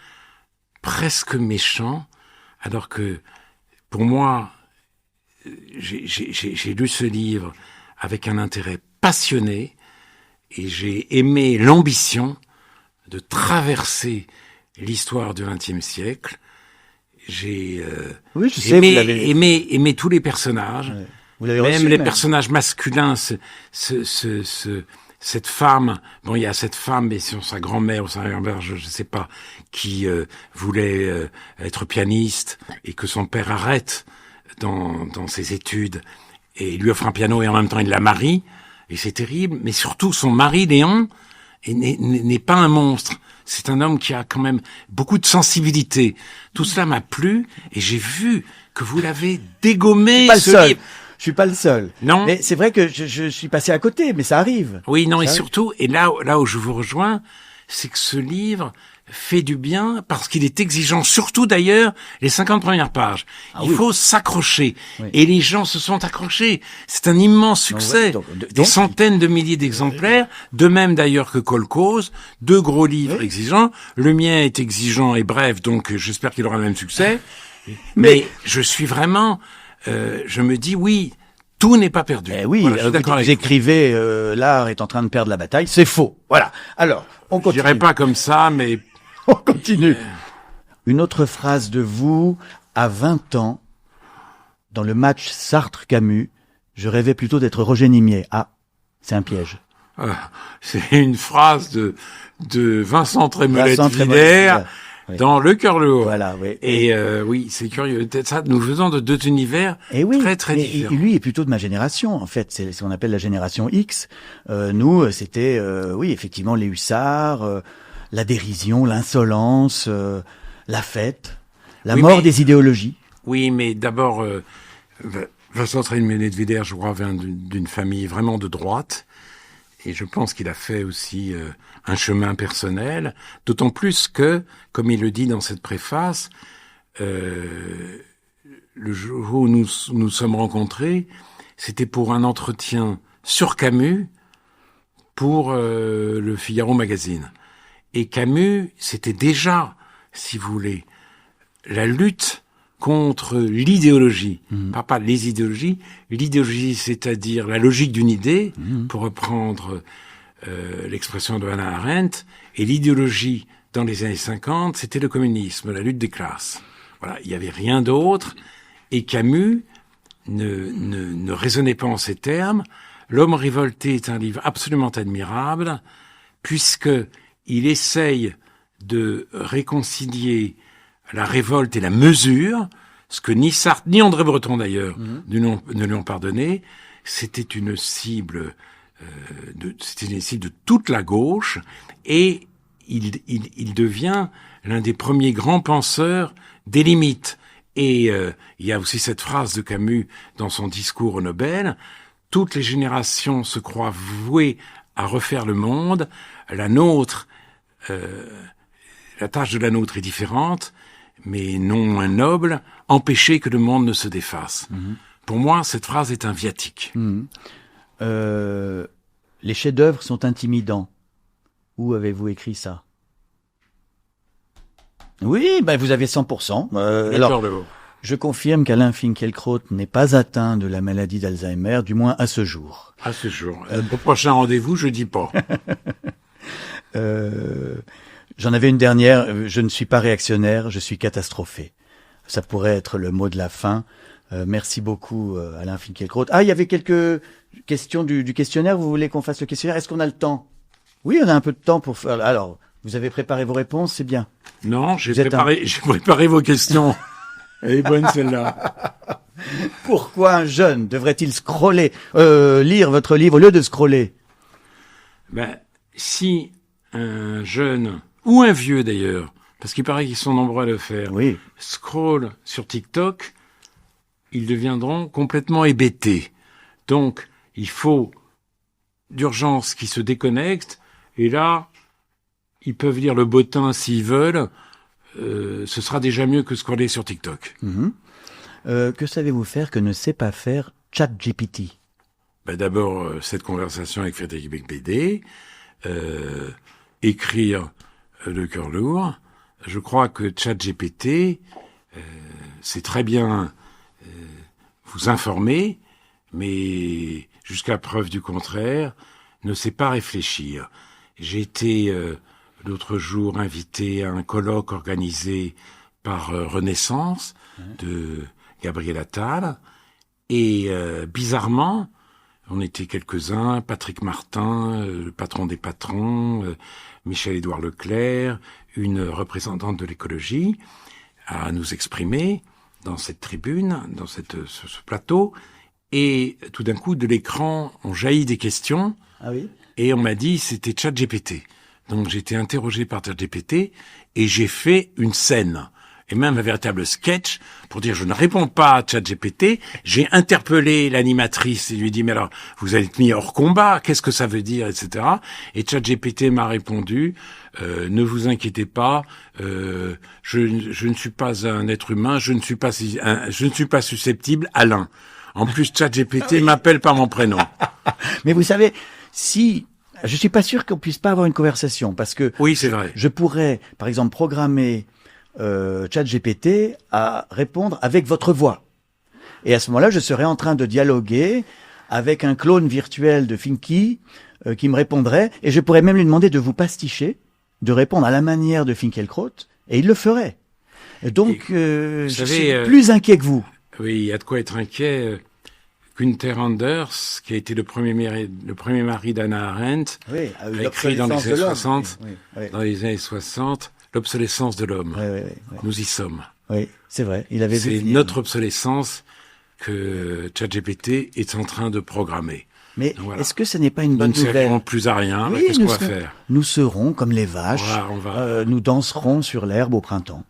presque méchant, alors que pour moi, j'ai lu ce livre avec un intérêt passionné et j'ai aimé l'ambition de traverser l'histoire du XXe siècle. J'ai aimé tous les personnages. Ouais. Vous l'avez même reçu, les personnages masculins, cette femme, bon, il y a cette femme, et sur sa grand-mère ou sa grand-mère, je sais pas, qui voulait être pianiste et que son père arrête dans ses études et il lui offre un piano et en même temps il la marie, et c'est terrible. Mais surtout, son mari, Léon, n'est pas un monstre. C'est un homme qui a quand même beaucoup de sensibilité. Tout cela m'a plu et j'ai vu que vous l'avez dégommé. Je suis pas le seul. Non. Mais c'est vrai que je suis passé à côté, mais ça arrive. Oui, non, et surtout, et là où je vous rejoins, c'est que ce livre fait du bien parce qu'il est exigeant, surtout d'ailleurs les 50 premières pages. Il faut s'accrocher. Oui. Et les gens se sont accrochés. C'est un immense succès. Des centaines de milliers d'exemplaires, de même d'ailleurs que Kolkhoz, deux gros livres exigeants. Le mien est exigeant et bref, donc j'espère qu'il aura le même succès. Mais je suis vraiment... je me dis oui, tout n'est pas perdu. Oui, voilà, vous écrivez l'art est en train de perdre la bataille, c'est faux. Voilà. Alors, on continue. Je dirais pas comme ça, mais on continue. Une autre phrase de vous, à 20 ans, dans le match Sartre-Camus, je rêvais plutôt d'être Roger Nimier. Ah, c'est un piège. C'est une phrase de Vincent Trémollet-Villers. Dans Le Cœur le Haut. Voilà, oui. Et oui, c'est curieux. Ça, nous faisons de deux univers très très différents. Et lui est plutôt de ma génération, en fait. C'est ce qu'on appelle la génération X. Nous, c'était, oui, effectivement, les hussards, la dérision, l'insolence, la fête, la mort des idéologies. Oui, mais d'abord, Vincent Trémollet-Villers, je crois, vient d'une famille vraiment de droite. Et je pense qu'il a fait aussi un chemin personnel, d'autant plus que, comme il le dit dans cette préface, le jour où nous sommes rencontrés, c'était pour un entretien sur Camus pour le Figaro Magazine. Et Camus, c'était déjà, si vous voulez, la lutte contre l'idéologie. Pas les idéologies. L'idéologie, c'est-à-dire la logique d'une idée, pour reprendre l'expression de Hannah Arendt, et l'idéologie dans les années 50, c'était le communisme, la lutte des classes. Voilà, il n'y avait rien d'autre, et Camus ne raisonnait pas en ces termes. L'homme révolté est un livre absolument admirable, puisque il essaye de réconcilier la révolte et la mesure, ce que ni Sartre, ni André Breton d'ailleurs ne lui ont pardonné. C'était une cible de toute la gauche, et il devient l'un des premiers grands penseurs des limites. Et il y a aussi cette phrase de Camus dans son discours au Nobel: toutes les générations se croient vouées à refaire le monde. La nôtre, la tâche de la nôtre est différente, mais non moins noble, empêcher que le monde ne se défasse. Pour moi, cette phrase est un viatique. Les chefs-d'œuvre sont intimidants. Où avez-vous écrit ça? Oui, vous avez 100%. Alors, je confirme qu'Alain Finkielkraut n'est pas atteint de la maladie d'Alzheimer, du moins à ce jour. À ce jour. Au prochain rendez-vous, je dis pas. J'en avais une dernière. Je ne suis pas réactionnaire, je suis catastrophé. Ça pourrait être le mot de la fin. Merci beaucoup, Alain Finkielkraut. Ah, il y avait quelques questions du questionnaire. Vous voulez qu'on fasse le questionnaire? Est-ce qu'on a le temps? Oui, on a un peu de temps pour faire. Alors, vous avez préparé vos réponses, c'est bien. Non, j'ai préparé vos questions. Elle est bonne, celle-là. Pourquoi un jeune devrait-il lire votre livre au lieu de scroller? Si un jeune, ou un vieux d'ailleurs, parce qu'il paraît qu'ils sont nombreux à le faire, scroll sur TikTok, ils deviendront complètement hébétés. Donc, il faut d'urgence qu'ils se déconnectent, et là, ils peuvent lire le bottin s'ils veulent. Ce sera déjà mieux que scroller sur TikTok. Que savez-vous faire que ne sait pas faire ChatGPT? D'abord, cette conversation avec Frédéric Becbédé, écrire le cœur lourd. Je crois que ChatGPT, c'est très bien vous informer, mais jusqu'à preuve du contraire, ne sait pas réfléchir. J'ai été l'autre jour invité à un colloque organisé par Renaissance de Gabriel Attal, et bizarrement, on était quelques-uns, Patrick Martin, le patron des patrons, Michel-Édouard Leclerc, une représentante de l'écologie, à nous exprimer dans cette tribune, dans ce plateau, et tout d'un coup, de l'écran, ont jailli des questions, et on m'a dit c'était ChatGPT. Donc j'ai été interrogé par ChatGPT, et j'ai fait une scène, et même un véritable sketch, pour dire je ne réponds pas à ChatGPT. J'ai interpellé l'animatrice et lui dit mais alors vous êtes mis hors combat, qu'est-ce que ça veut dire, etc. Et ChatGPT m'a répondu ne vous inquiétez pas, je ne suis pas un être humain, je ne suis pas susceptible, Alain. En plus ChatGPT m'appelle par mon prénom. Mais vous savez, je suis pas sûr qu'on puisse pas avoir une conversation, parce que oui, c'est vrai. Je pourrais, par exemple, programmer ChatGPT à répondre avec votre voix. Et à ce moment-là, je serais en train de dialoguer avec un clone virtuel de Finky qui me répondrait, et je pourrais même lui demander de vous pasticher, de répondre à la manière de Finkielkraut, et il le ferait. Et donc, je suis plus inquiet que vous. Oui, il y a de quoi être inquiet. Gunther Anders, qui a été le premier mari d'Hannah Arendt, a écrit dans les années 60, dans les années 60, l'obsolescence de l'homme. Nous y sommes. Oui, c'est vrai. Il avait C'est notre obsolescence que ChatGPT est en train de programmer. Mais est-ce que ce n'est pas une bonne nouvelle? Nous ne servirons plus à rien. Qu'est-ce qu'on va faire? Nous serons comme les vaches. Nous danserons sur l'herbe au printemps.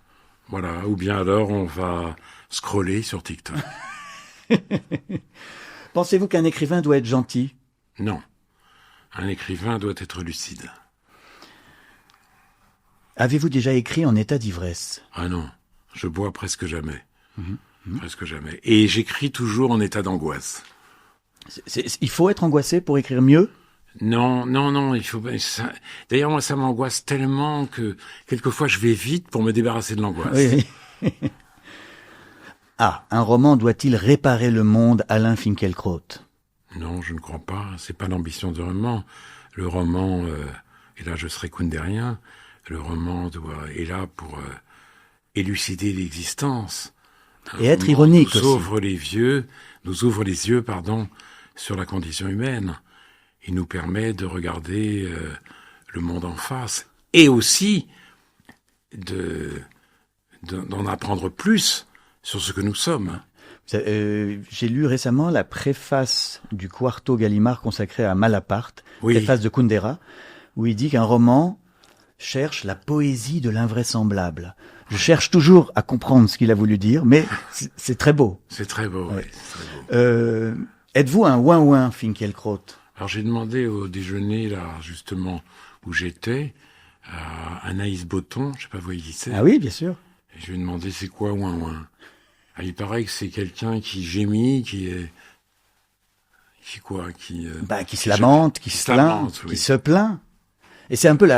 Voilà. Ou bien alors on va scroller sur TikTok. Pensez-vous qu'un écrivain doit être gentil? Non. Un écrivain doit être lucide. Avez-vous déjà écrit en état d'ivresse? Ah non. Je bois presque jamais. Presque jamais. Et j'écris toujours en état d'angoisse. Il faut être angoissé pour écrire mieux? Non, il faut. D'ailleurs, moi, ça m'angoisse tellement que quelquefois je vais vite pour me débarrasser de l'angoisse. Oui. Ah, un roman doit-il réparer le monde, Alain Finkielkraut? Non, je ne crois pas. C'est pas l'ambition du roman. Le roman, et là je serai kundérien, le roman est là pour élucider l'existence. Et être ironique nous aussi. nous ouvre les yeux, sur la condition humaine. Il nous permet de regarder le monde en face. Et aussi d'en apprendre plus sur ce que nous sommes. J'ai lu récemment la préface du Quarto Gallimard consacré à Malaparte, Oui. préface de Kundera, où il dit qu'un roman cherche la poésie de l'invraisemblable. Je cherche toujours à comprendre ce qu'il a voulu dire, mais c'est très beau. C'est très beau, Ouais. oui. C'est très beau. Êtes-vous un ouin-ouin, Finkielkraut? Alors j'ai demandé au déjeuner, là, justement, où j'étais, à Anaïs Botton, je sais pas vous voyez qui c'est. Ah oui, bien sûr. Et je lui ai demandé c'est quoi ouin-ouin. Ah, il paraît que c'est quelqu'un qui gémit, qui Qui se lamente, qui se plaint, lamente, oui. qui se plaint. Et c'est un peu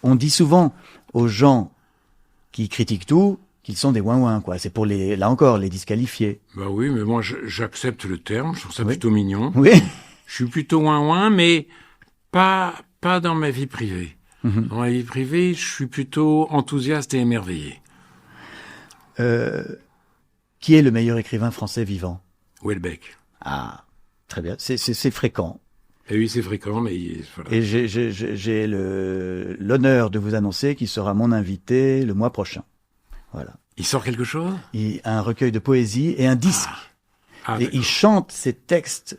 on dit souvent aux gens qui critiquent tout qu'ils sont des ouin-ouin, quoi. C'est pour là encore, les disqualifier. Bah oui, mais moi j'accepte le terme, je trouve ça Oui. plutôt mignon. Oui. Je suis plutôt ouin-ouin, mais pas dans ma vie privée. Mhm. Dans ma vie privée, je suis plutôt enthousiaste et émerveillé. Qui est le meilleur écrivain français vivant? Houellebecq. Ah, très bien. C'est fréquent. Et oui, c'est fréquent, mais voilà. Et j'ai l'honneur de vous annoncer qu'il sera mon invité le mois prochain. Voilà. Il sort quelque chose? Il a un recueil de poésie et un disque. Ah, Et d'accord. il chante ses textes,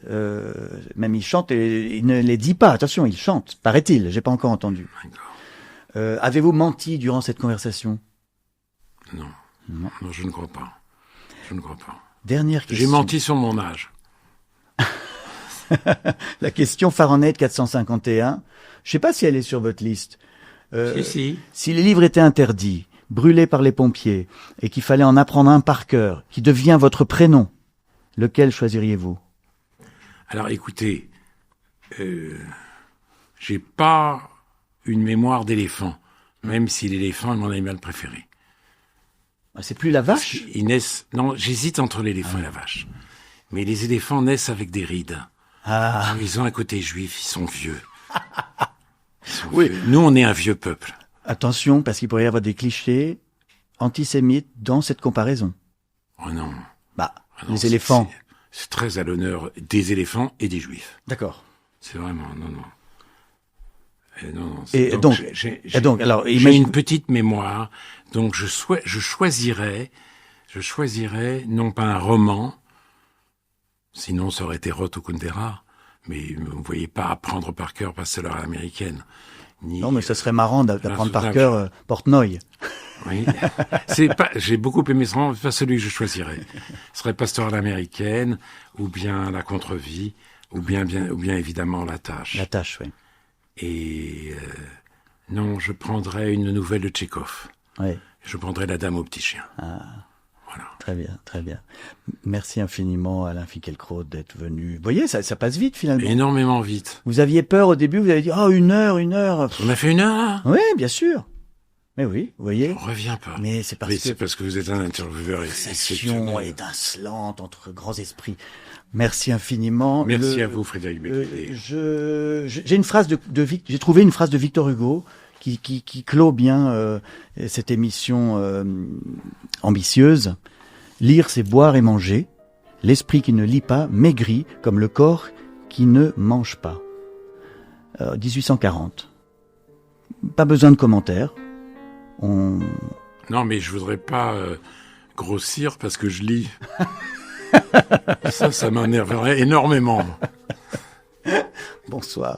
même il chante et il ne les dit pas. Attention, il chante, paraît-il. J'ai pas encore entendu. D'accord. Avez-vous menti durant cette conversation? Non. Non. Non, je ne crois pas. Je ne crois pas. Dernière question. J'ai menti sur mon âge. La question Fahrenheit 451. Je sais pas si elle est sur votre liste. Si. Si les livres étaient interdits, brûlés par les pompiers, et qu'il fallait en apprendre un par cœur, qui devient votre prénom, lequel choisiriez-vous? Alors écoutez, j'ai pas une mémoire d'éléphant, même si l'éléphant est mon animal préféré. Ah, c'est plus la vache? Ils naissent. Non, j'hésite entre l'éléphant et la vache. Mais les éléphants naissent avec des rides. Ah, Ils ont un côté juif, ils sont vieux. Ils sont Oui. vieux. Nous, on est un vieux peuple. attention, parce qu'il pourrait y avoir des clichés antisémites dans cette comparaison. Oh non. Bah, Ah non, les éléphants. C'est très à l'honneur des éléphants et des juifs. D'accord. C'est vraiment, non. Non, Et donc, alors, j'ai imagine- une petite mémoire, donc je choisirais non pas un roman, sinon ça aurait été Roth ou Kundera, mais vous ne voyez pas apprendre par cœur Pasteur à l'américaine. Non, mais ça serait marrant d'apprendre par Souvenable. cœur Portnoy. Oui. J'ai beaucoup aimé ce roman, c'est pas celui que je choisirais. Ce serait Pasteur à l'américaine, ou bien La contre-vie, ou bien évidemment La tâche. La tâche, oui. Et non, je prendrais une nouvelle de Tchekhov. Oui. Je prendrais La Dame au petit chien. Voilà. Très bien, très bien. Merci infiniment, Alain Finkielkraut, d'être venu. Vous voyez, ça passe vite, finalement. Énormément vite. Vous aviez peur au début, vous avez dit, oh, 1 heure. On a fait 1 heure, là? Oui, bien sûr. Mais oui, vous voyez. On revient pas. Mais c'est parce Mais que c'est parce que vous êtes un intervieweur conversation exceptionnel. étincelante entre grands esprits. Merci infiniment. Merci à vous, Frédéric Euh, Becquelet. j'ai une phrase j'ai trouvé une phrase de Victor Hugo qui clôt bien cette émission ambitieuse. Lire, c'est boire et manger. L'esprit qui ne lit pas maigrit comme le corps qui ne mange pas. 1840. Pas besoin de commentaires. Non, mais je voudrais pas grossir parce que je lis. Ça m'énerverait énormément. Bonsoir.